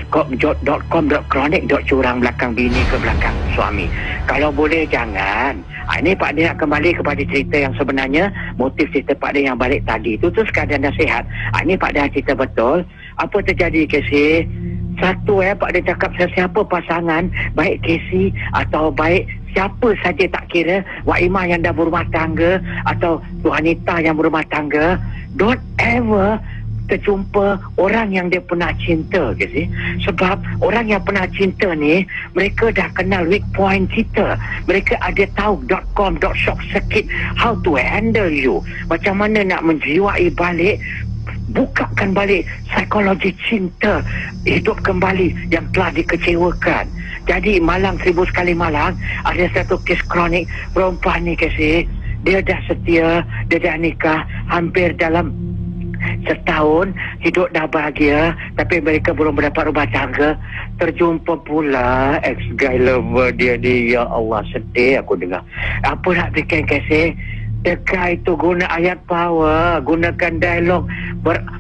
.com.chronic curang belakang bini ke belakang suami. Kalau boleh jangan. Ini Pak Din nak kembali kepada cerita yang sebenarnya, motif cerita Pak Din yang balik tadi itu sekadar nasihat. Ini Pak Din cerita betul. Apa terjadi Casey? Satu Pak Din cakap, sesiapa pasangan, baik Casey atau baik siapa saja tak kira, Wak Imah yang dah berumah tangga atau wanita yang berumah tangga, don't ever terjumpa orang yang dia pernah cinta ke sih. Sebab orang yang pernah cinta ni, mereka dah kenal weak point kita. Mereka ada tahu .com, .shop circuit, how to handle you. Macam mana nak menjiwai balik, bukakan balik psikologi cinta, hidup kembali yang telah dikecewakan. Jadi malang 1000 sekali malang, ada satu kes kronik perempuan ni kasi, dia dah setia, dia dah nikah hampir dalam setahun, hidup dah bahagia, tapi mereka belum mendapat rumah tangga. Terjumpa pula ex-guy lover dia ni. Ya Allah, sedih aku dengar. Apa nak bikin kasi? Dekat itu guna ayat power, gunakan dialog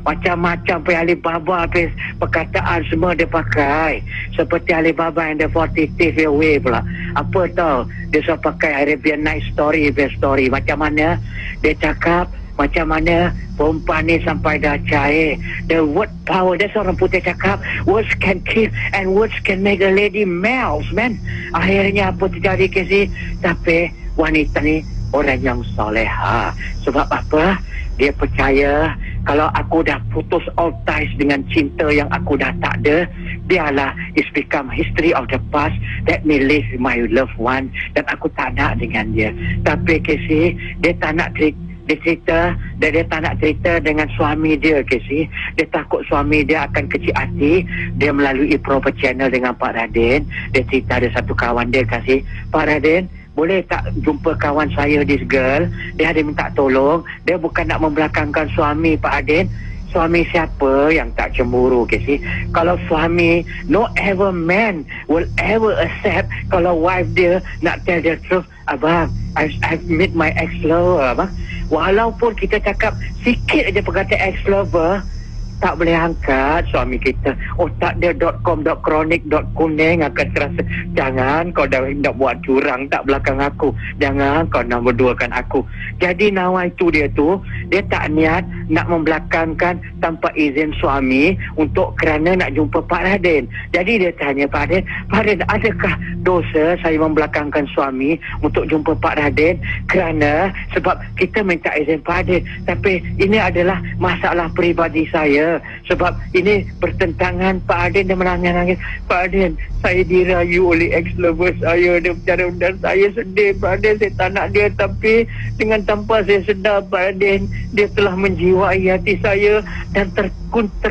macam-macam pergi Alibaba, habis perkataan semua dia pakai. Seperti Alibaba and the 40 Thieves Away pula. Apa tau? Dia suka pakai Arabian Night Story, best story. Macam mana dia cakap, macam mana perempuan ni sampai dah cair. The word power, that's orang putih cakap, words can kill and words can make a lady melt, man. Akhirnya apa terjadi ke si? Tapi wanita ni orang yang soleha. Sebab apa? Dia percaya kalau aku dah putus all ties dengan cinta yang aku dah tak ada, biarlah it's become history of the past. Let me live with my loved one. Dan aku tak nak dengan dia. Tapi Casey, dia tak nak dia cerita, dia tak nak cerita dengan suami dia, Casey. Dia takut suami dia akan kecil hati. Dia melalui proper channel dengan Pak Radin. Dia cerita ada satu kawan dia, Casey. Pak Radin, boleh tak jumpa kawan saya, this girl? Dia ada minta tolong. Dia bukan nak membelakangkan suami, Pak Adin. Suami siapa yang tak cemburu, Casey? Kalau suami, no ever man will ever accept kalau wife dia nak tell the truth. Abang, I've met my ex-lover, abang. Walaupun kita cakap sikit aja perkataan ex-lover, tak boleh angkat suami kita. Otak dia .com, .kronik, .kuning akan terasa, jangan kau dah nak buat curang tak belakang aku. Jangan kau nak berduakan aku. Jadi Nawai tu dia tak niat nak membelakangkan tanpa izin suami untuk kerana nak jumpa Pak Radin. Jadi dia tanya Pak Radin, adakah dosa saya membelakangkan suami untuk jumpa Pak Radin? Kerana sebab kita minta izin Pak Radin. Tapi ini adalah masalah peribadi saya. Sebab ini bertentangan. Pak Adin dia menangis-nangis. Pak Adin, saya dirayu oleh ex-lover saya. Dia bercara dan saya sedih. Pak Adin, saya tak nak dia. Tapi dengan tanpa saya sedar, Pak Adin, dia telah menjiwai hati saya. Dan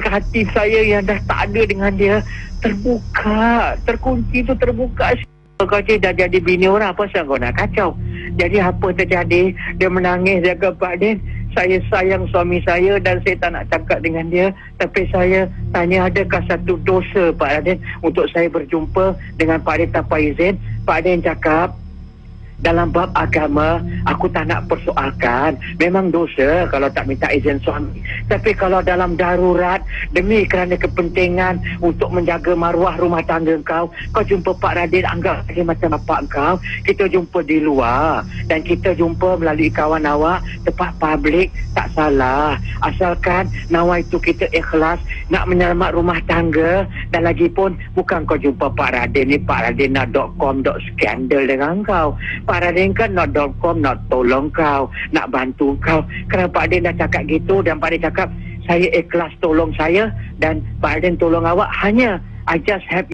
hati saya yang dah tak ada dengan dia terbuka. Terkunci tu terbuka. Kau dah jadi bini orang, apa sebab kau nak kacau? Jadi apa terjadi? Dia menangis. Dia kata, Pak Adin, saya sayang suami saya dan saya tak nak cakap dengan dia. Tapi saya tanya, adakah satu dosa Pak Radin untuk saya berjumpa dengan Pak Radin tanpa izin? Pak Radin cakap, dalam bab agama, aku tak nak persoalkan. Memang dosa kalau tak minta izin suami. Tapi kalau dalam darurat, demi kerana kepentingan untuk menjaga maruah rumah tangga kau jumpa Pak Radin, anggap saja macam bapak kau. Kita jumpa di luar dan kita jumpa melalui kawan awak, tempat publik, tak salah. Asalkan Nawai itu kita ikhlas nak menyelamat rumah tangga. Dan lagi pun, bukan kau jumpa Pak Radin ni, Pak Radin nak .com, skandal dengan kau. Pak Radin kan nak .com, nak tolong kau, nak bantu kau. Kerana Pak Radin dah cakap gitu dan Pak Radin cakap, saya ikhlas tolong saya dan Pak Radin tolong awak, hanya I just have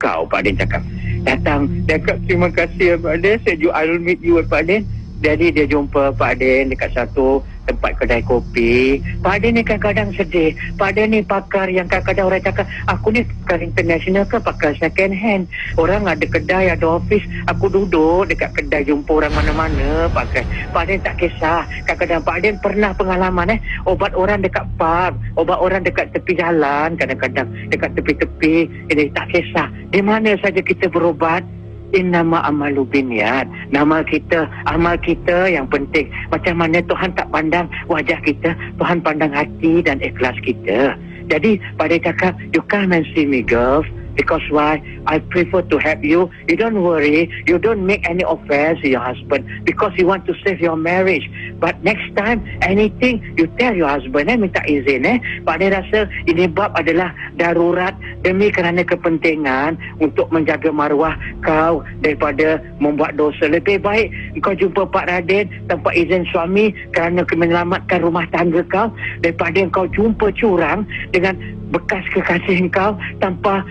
kau. Pak Radin cakap, datang, dia cakap terima kasih Pak Radin, I'll meet you Pak Radin. Jadi dia jumpa Pak Radin dekat satu tempat kedai kopi. Pak Radin ni kadang-kadang sedih. Pak Radin ni pakar yang kadang-kadang orang cakap, aku ni pakar international ke pakar second hand? Orang ada kedai, ada office, aku duduk dekat kedai jumpa orang mana-mana pakai. Pak Radin tak kisah. Kadang-kadang Pak Radin pernah pengalaman obat orang dekat pub, obat orang dekat tepi jalan, kadang-kadang dekat tepi-tepi. Ini tak kisah. Di mana saja kita berobat, innama amalu binniyat. Amal kita yang penting. Macam mana Tuhan tak pandang wajah kita, Tuhan pandang hati dan ikhlas kita. Jadi pada cakap, you come and see me girls, Because why? I prefer to help you. You don't worry. You don't make any offense to your husband because you want to save your marriage. But next time, anything you tell your husband, minta izin. Pak Din rasa ini bab adalah darurat demi kerana kepentingan untuk menjaga maruah kau daripada membuat dosa. Lebih baik kau jumpa Pak Radin tanpa izin suami kerana menyelamatkan rumah tangga kau daripada kau jumpa curang dengan bekas kekasih kau tanpa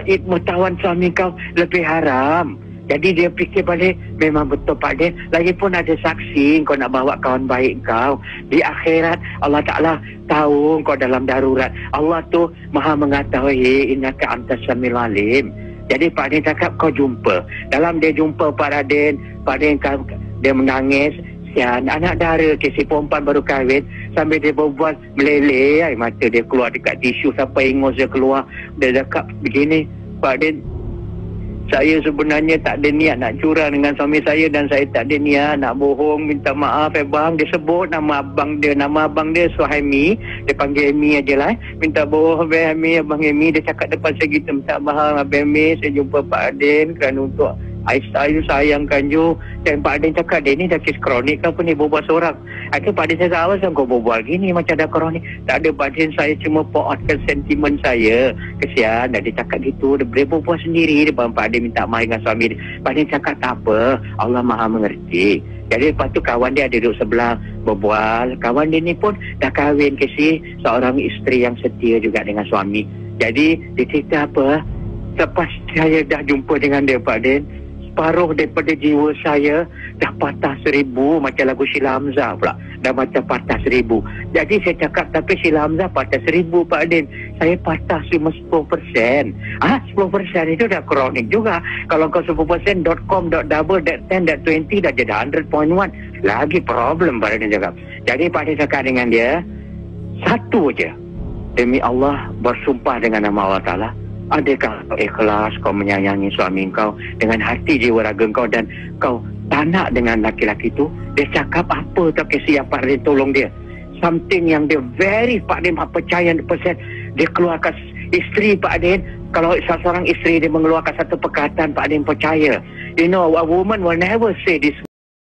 pengetahuan suami kau. Lebih haram. Jadi dia fikir balik, memang betul Pak Din. Lagipun ada saksi kau nak bawa kawan baik kau. Di akhirat Allah Ta'ala tahu kau dalam darurat. Allah tu maha mengetahui, innaka antas samiul alim. Jadi Pak Din cakap kau jumpa. Dalam dia jumpa Pak Radin, Pak Din dia menangis. Sian, anak dara si perempuan baru kahwin sambil dia berbual meleleh, air mata dia keluar dekat tisu sampai ingus dia keluar. Dia cakap begini, Pak Din, saya sebenarnya tak ada niat nak curang dengan suami saya dan saya tak ada niat nak bohong, minta maaf bang. Dia sebut nama abang dia Suhaimi, dia panggil Emi aje lah. Minta bohong Abang Emi, Abang Emi. Dia cakap depan saya gitu, minta maaf Abang Emi, saya jumpa Pak Din kerana untuk saya sayangkan you. Dan Pak Din cakap, dia ni dah kes kronik ke apa ni, berbual seorang. Akhirnya Pak Din saya cakap, awal kau berbual gini macam dah kronik. Tak ada Pak Din, saya cuma pour outkan sentimen saya. Kesian, dah dia cakap gitu. Dia boleh berbual sendiri. Depan Pak Din minta maaf dengan suami dia. Pak Din cakap tak apa, Allah maha mengerti. Jadi lepas tu kawan dia ada duduk sebelah berbual. Kawan dia ni pun dah kahwin ke seorang isteri yang setia juga dengan suami. Jadi dia cerita apa, lepas saya dah jumpa dengan dia Pak Din, separuh daripada jiwa saya dah patah 1000, macam lagu Sheila Hamzah pula, dah macam patah 1000. Jadi saya cakap, tapi Sheila Hamzah patah 1000 Pak Din, saya patah cuma 10%. 10% itu dah kronik juga. Kalau kau 10%, .com.double.10.20 dah jadi 100.1, lagi problem Pak Din cakap. Jadi Pak Din cakap dengan dia, satu je, demi Allah bersumpah dengan nama Allah Ta'ala, adakah kau ikhlas kau menyayangi suami kau dengan hati jiwa raga kau dan kau tak nak dengan laki-laki itu? Dia cakap apa tak kasi yang Pak Din tolong dia. Something yang dia very Pak Din percaya 100%. Dia keluarkan isteri Pak Din. Kalau seorang isteri dia mengeluarkan satu perkataan, Pak Din percaya. You know, a woman will never say this